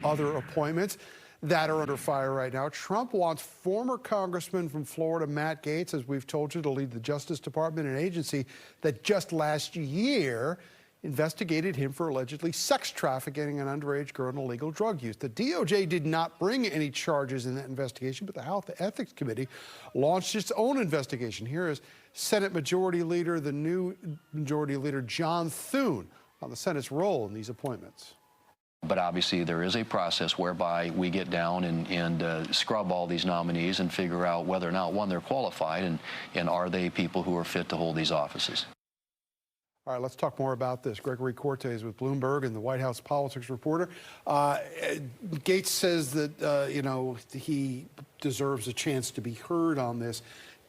other appointments that are under fire right now. Trump wants former Congressman from Florida, Matt Gaetz, as we've told you, to lead the Justice Department, an agency that just last year investigated him for allegedly sex trafficking an underage girl and illegal drug use. The DOJ did not bring any charges in that investigation, but the House Ethics Committee launched its own investigation. Here is Senate Majority Leader, the new Majority Leader, John Thune, on the Senate's role in these appointments. But obviously there is a process whereby we get down and scrub all these nominees and figure out whether or not, one, they're qualified, and are they people who are fit to hold these offices. All right, let's talk more about this. Gregory Korte is with Bloomberg and the White House politics reporter. Gaetz says that, you know, he deserves a chance to be heard on this.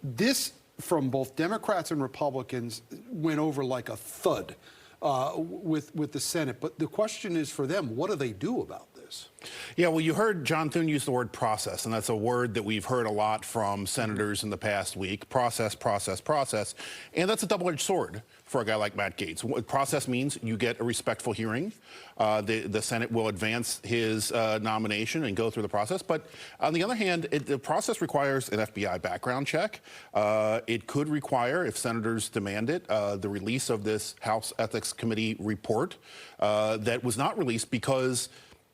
This, from both Democrats and Republicans, went over like a thud with the Senate. But the question is for them, what do they do about this? Yeah, well, you heard John Thune use the word process, and that's a word that we've heard a lot from senators in the past week. Process, process, process. And that's a double-edged sword for a guy like Matt Gaetz. What process means, you get a respectful hearing. The Senate will advance his nomination and go through the process. But on the other hand, the process requires an FBI background check. It could require, if senators demand it, the release of this House Ethics Committee report that was not released because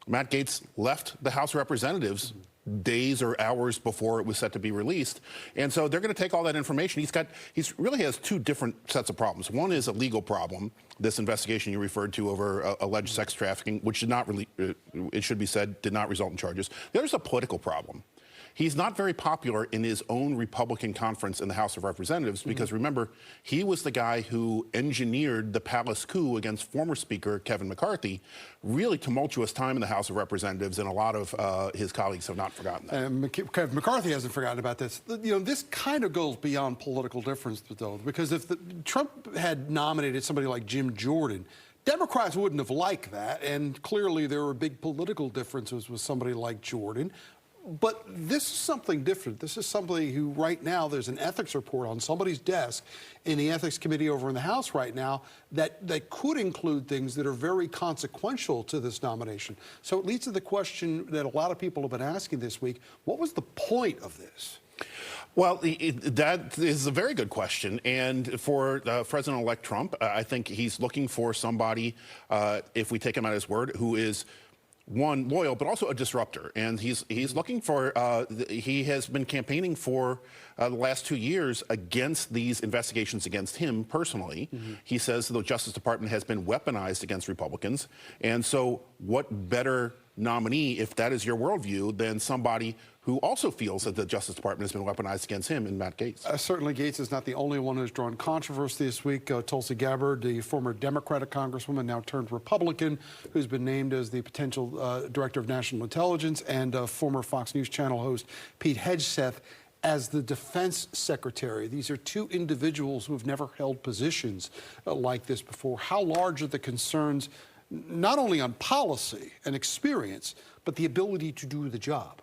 Matt Gaetz left the House of Representatives days or hours before it was set to be released. And so they're going to take all that information. He really has two different sets of problems. One is a legal problem, this investigation you referred to over alleged sex trafficking, which did not really, it should be said, did not result in charges. The other is a political problem. He's not very popular in his own Republican conference in the House of Representatives because, remember, he was the guy who engineered the palace coup against former Speaker Kevin McCarthy. Really tumultuous time in the House of Representatives, and a lot of his colleagues have not forgotten that. Kevin McCarthy hasn't forgotten about this. You know, this kind of goes beyond political difference, though, because if Trump had nominated somebody like Jim Jordan, Democrats wouldn't have liked that, and clearly there were big political differences with somebody like Jordan. But this is something different. This is somebody who right now there's an ethics report on somebody's desk in the Ethics Committee over in the House right now that could include things that are very consequential to this nomination. So it leads to the question that a lot of people have been asking this week, what was the point of this? Well, that is a very good question. And for President-elect Trump, I think he's looking for somebody, if we take him at his word, who is one, loyal, but also a disruptor. And he's looking for, he has been campaigning for the last 2 years against these investigations against him personally. He says the Justice Department has been weaponized against Republicans. And so what better nominee, if that is your worldview, than somebody who also feels that the Justice Department has been weaponized against him in Matt Gaetz. Certainly Gaetz is not the only one who's drawn controversy this week. Tulsi Gabbard, the former Democratic congresswoman, now turned Republican, who's been named as the potential director of national intelligence, and former Fox News Channel host Pete Hegseth as the defense secretary. These are two individuals who have never held positions like this before. How large are the concerns, not only on policy and experience, but the ability to do the job?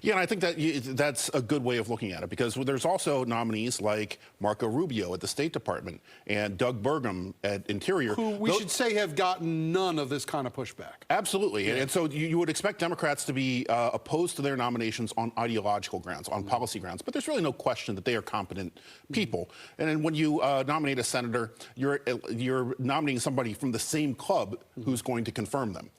Yeah, and I think that that's a good way of looking at it, because there's also nominees like Marco Rubio at the State Department and Doug Burgum at Interior. Who we should say have gotten none of this kind of pushback. Absolutely. Yeah. And so you would expect Democrats to be opposed to their nominations on ideological grounds, on policy grounds. But there's really no question that they are competent people. And then when you nominate a senator, you're nominating somebody from the same club who's going to confirm them.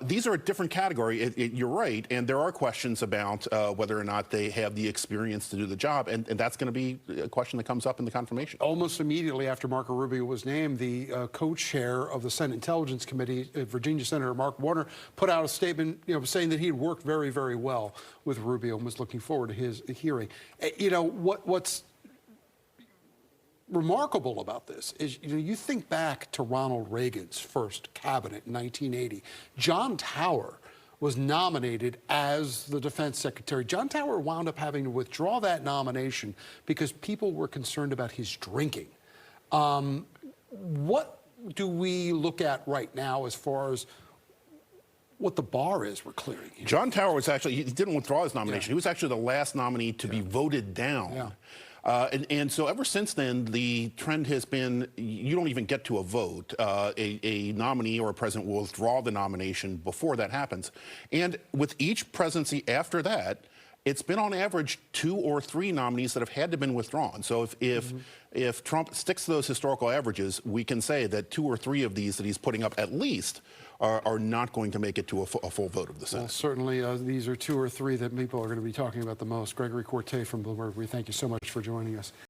These are a different category. You're right, and there are questions about whether or not they have the experience to do the job, and that's going to be a question that comes up in the confirmation. Almost immediately after Marco Rubio was named, the co-chair of the Senate Intelligence Committee, Virginia Senator Mark Warner, put out a statement, saying that he had worked very, very well with Rubio and was looking forward to his hearing. What's remarkable about this is, you think back to Ronald Reagan's first cabinet in 1980. John Tower was nominated as the defense secretary. John Tower wound up having to withdraw that nomination because people were concerned about his drinking. What do we look at right now as far as what the bar is we're clearing here? John Tower was actually, he didn't withdraw his nomination. He was actually the last nominee to be voted down. And so ever since then, the trend has been you don't even get to a vote. A nominee or a president will withdraw the nomination before that happens. And with each presidency after that, it's been on average 2 or 3 nominees that have had to been withdrawn. So if Trump sticks to those historical averages, we can say that 2 or 3 of these that he's putting up at least are not going to make it to a full vote of the Senate. Well, certainly these are 2 or 3 that people are going to be talking about the most. Gregory Korte from Bloomberg, we thank you so much for joining us.